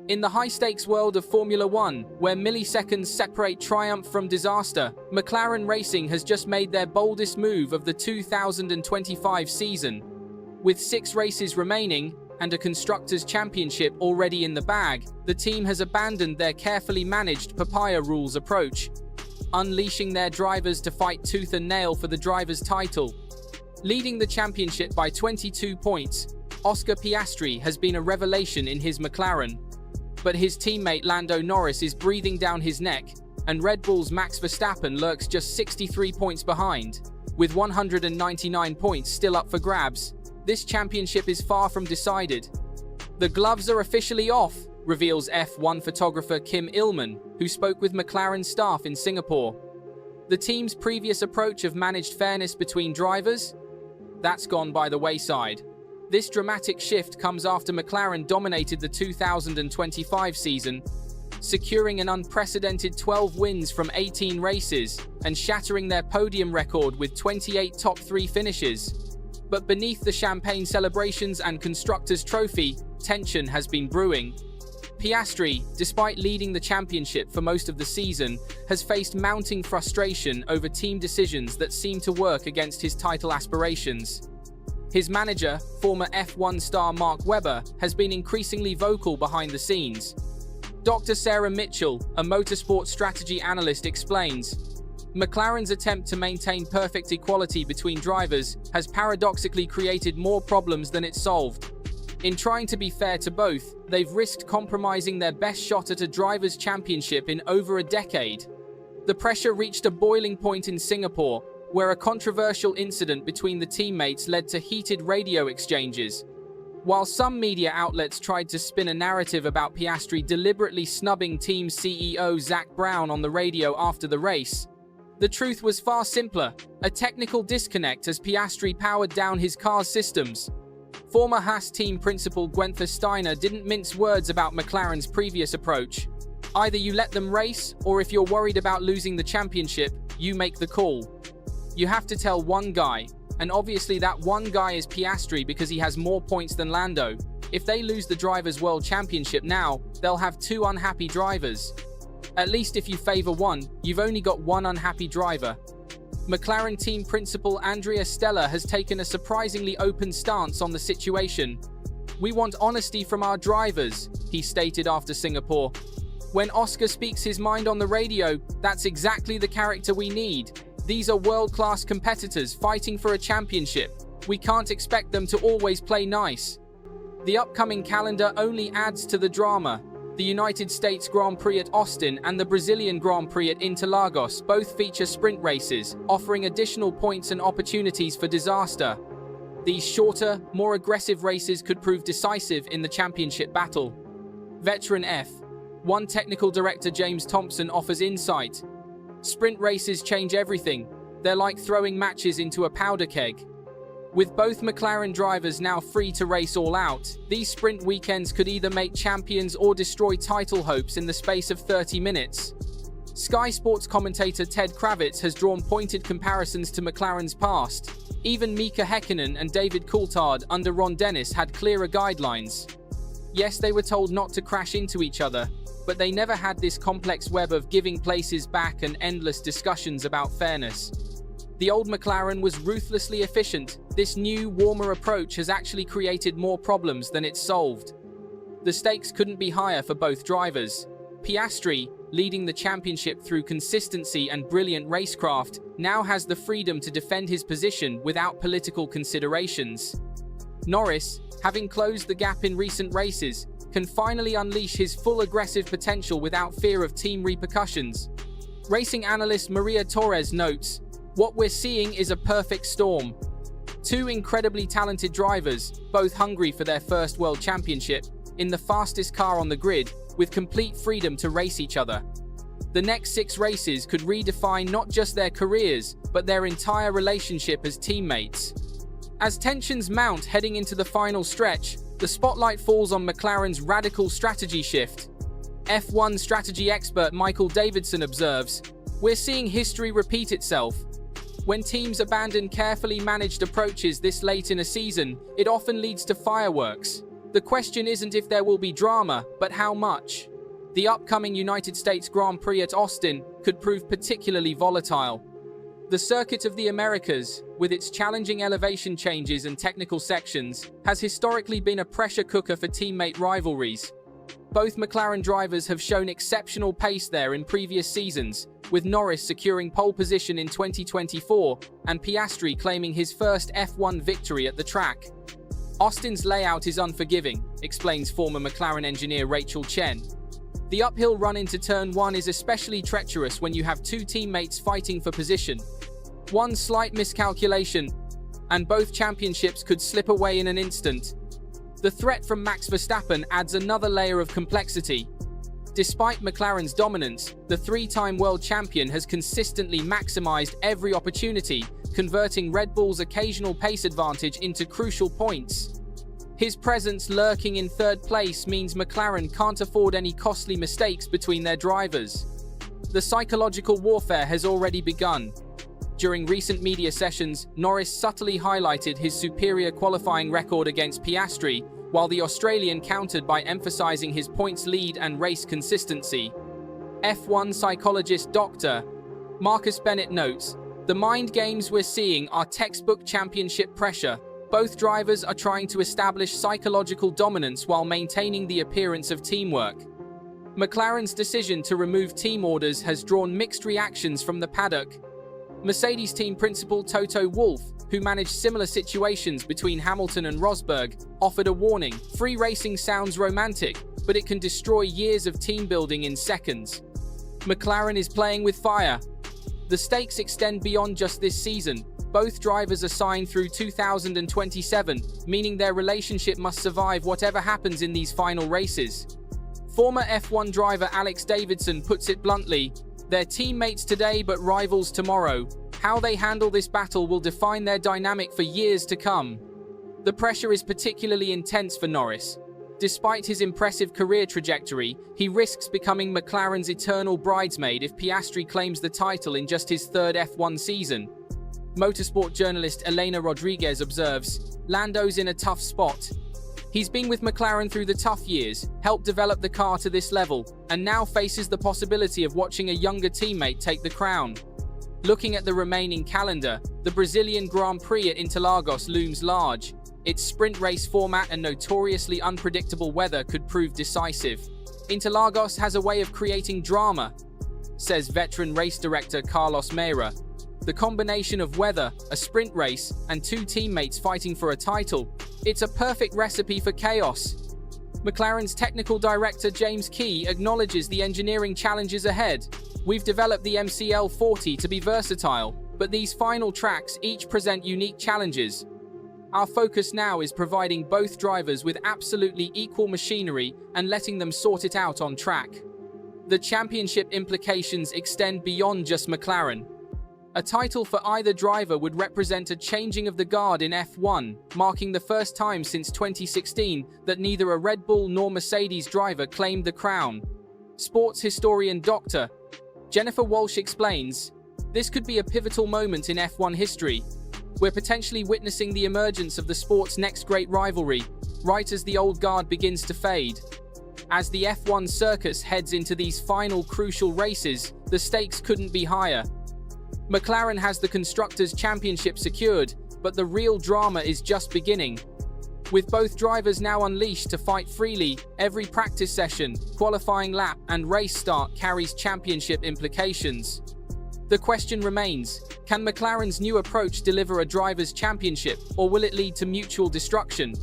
In the high-stakes world of Formula One, where milliseconds separate triumph from disaster, McLaren Racing has just made their boldest move of the 2025 season. With 6 races remaining, and a Constructors' Championship already in the bag, the team has abandoned their carefully managed papaya rules approach, unleashing their drivers to fight tooth and nail for the driver's title. Leading the championship by 22 points, Oscar Piastri has been a revelation in his McLaren. But his teammate Lando Norris is breathing down his neck, and Red Bull's Max Verstappen lurks just 63 points behind. With 199 points still up for grabs, this championship is far from decided. The gloves are officially off, reveals F1 photographer Kim Illman, who spoke with McLaren staff in Singapore. The team's previous approach of managed fairness between drivers? That's gone by the wayside. This dramatic shift comes after McLaren dominated the 2025 season, securing an unprecedented 12 wins from 18 races and shattering their podium record with 28 top 3 finishes. But beneath the champagne celebrations and Constructors' Trophy, tension has been brewing. Piastri, despite leading the championship for most of the season, has faced mounting frustration over team decisions that seem to work against his title aspirations. His manager, former F1 star Mark Webber, has been increasingly vocal behind the scenes. Dr. Sarah Mitchell, a motorsport strategy analyst, explains, McLaren's attempt to maintain perfect equality between drivers has paradoxically created more problems than it solved. In trying to be fair to both, they've risked compromising their best shot at a drivers' championship in over a decade. The pressure reached a boiling point in Singapore, where a controversial incident between the teammates led to heated radio exchanges. While some media outlets tried to spin a narrative about Piastri deliberately snubbing team CEO Zak Brown on the radio after the race, the truth was far simpler: a technical disconnect as Piastri powered down his car's systems. Former Haas team principal Guenther Steiner didn't mince words about McLaren's previous approach. Either you let them race, or if you're worried about losing the championship, you make the call. You have to tell one guy, and obviously that one guy is Piastri because he has more points than Lando. If they lose the Drivers' World Championship now, they'll have 2 unhappy drivers. At least if you favor one, you've only got one unhappy driver. McLaren team principal Andrea Stella has taken a surprisingly open stance on the situation. "We want honesty from our drivers," he stated after Singapore. "When Oscar speaks his mind on the radio, that's exactly the character we need. These are world-class competitors fighting for a championship. We can't expect them to always play nice." The upcoming calendar only adds to the drama. The United States Grand Prix at Austin and the Brazilian Grand Prix at Interlagos both feature sprint races, offering additional points and opportunities for disaster. These shorter, more aggressive races could prove decisive in the championship battle. Veteran F1 technical director James Thompson offers insight. "Sprint races change everything. They're like throwing matches into a powder keg." With both McLaren drivers now free to race all out, these sprint weekends could either make champions or destroy title hopes in the space of 30 minutes. Sky Sports commentator Ted Kravitz has drawn pointed comparisons to McLaren's past. Even Mika Häkkinen and David Coulthard under Ron Dennis had clearer guidelines. Yes, they were told not to crash into each other, but they never had this complex web of giving places back and endless discussions about fairness. The old McLaren was ruthlessly efficient. This new, warmer approach has actually created more problems than it solved. The stakes couldn't be higher for both drivers. Piastri, leading the championship through consistency and brilliant racecraft, now has the freedom to defend his position without political considerations. Norris, having closed the gap in recent races, can finally unleash his full aggressive potential without fear of team repercussions. Racing analyst Maria Torres notes, "What we're seeing is a perfect storm. 2 incredibly talented drivers, both hungry for their first world championship, in the fastest car on the grid, with complete freedom to race each other." The next 6 races could redefine not just their careers, but their entire relationship as teammates. As tensions mount heading into the final stretch, the spotlight falls on McLaren's radical strategy shift. F1 strategy expert Michael Davidson observes, "We're seeing history repeat itself. When teams abandon carefully managed approaches this late in a season, it often leads to fireworks. The question isn't if there will be drama, but how much. The upcoming United States Grand Prix at Austin could prove particularly volatile. The Circuit of the Americas, with its challenging elevation changes and technical sections, has historically been a pressure cooker for teammate rivalries. Both McLaren drivers have shown exceptional pace there in previous seasons, with Norris securing pole position in 2024 and Piastri claiming his first F1 victory at the track. Austin's layout is unforgiving, explains former McLaren engineer Rachel Chen. The uphill run into turn 1 is especially treacherous when you have two teammates fighting for position. One slight miscalculation, and both championships could slip away in an instant. The threat from Max Verstappen adds another layer of complexity. Despite McLaren's dominance, the three-time world champion has consistently maximized every opportunity, converting Red Bull's occasional pace advantage into crucial points. His presence lurking in third place means McLaren can't afford any costly mistakes between their drivers. The psychological warfare has already begun. During recent media sessions, Norris subtly highlighted his superior qualifying record against Piastri, while the Australian countered by emphasizing his points lead and race consistency. F1 psychologist Dr. Marcus Bennett notes, "The mind games we're seeing are textbook championship pressure. Both drivers are trying to establish psychological dominance while maintaining the appearance of teamwork." McLaren's decision to remove team orders has drawn mixed reactions from the paddock. Mercedes team principal Toto Wolff, who managed similar situations between Hamilton and Rosberg, offered a warning. "Free racing sounds romantic, but it can destroy years of team building in seconds." McLaren is playing with fire. The stakes extend beyond just this season. Both drivers are signed through 2027, meaning their relationship must survive whatever happens in these final races. Former F1 driver Alex Davidson puts it bluntly, "They're teammates today but rivals tomorrow. How they handle this battle will define their dynamic for years to come." The pressure is particularly intense for Norris. Despite his impressive career trajectory, he risks becoming McLaren's eternal bridesmaid if Piastri claims the title in just his third F1 season. Motorsport journalist Elena Rodriguez observes, "Lando's in a tough spot. He's been with McLaren through the tough years, helped develop the car to this level, and now faces the possibility of watching a younger teammate take the crown." Looking at the remaining calendar, the Brazilian Grand Prix at Interlagos looms large. Its sprint race format and notoriously unpredictable weather could prove decisive. "Interlagos has a way of creating drama," says veteran race director Carlos Meira. "The combination of weather, a sprint race, and two teammates fighting for a title, it's a perfect recipe for chaos." McLaren's technical director James Key acknowledges the engineering challenges ahead. "We've developed the MCL 40 to be versatile, but these final tracks each present unique challenges. Our focus now is providing both drivers with absolutely equal machinery and letting them sort it out on track." The championship implications extend beyond just McLaren. A title for either driver would represent a changing of the guard in F1, marking the first time since 2016 that neither a Red Bull nor Mercedes driver claimed the crown. Sports historian Dr. Jennifer Walsh explains, "This could be a pivotal moment in F1 history. We're potentially witnessing the emergence of the sport's next great rivalry, right as the old guard begins to fade." As the F1 circus heads into these final crucial races, the stakes couldn't be higher. McLaren has the Constructors' Championship secured, but the real drama is just beginning. With both drivers now unleashed to fight freely, every practice session, qualifying lap, and race start carries championship implications. The question remains, can McLaren's new approach deliver a driver's championship, or will it lead to mutual destruction?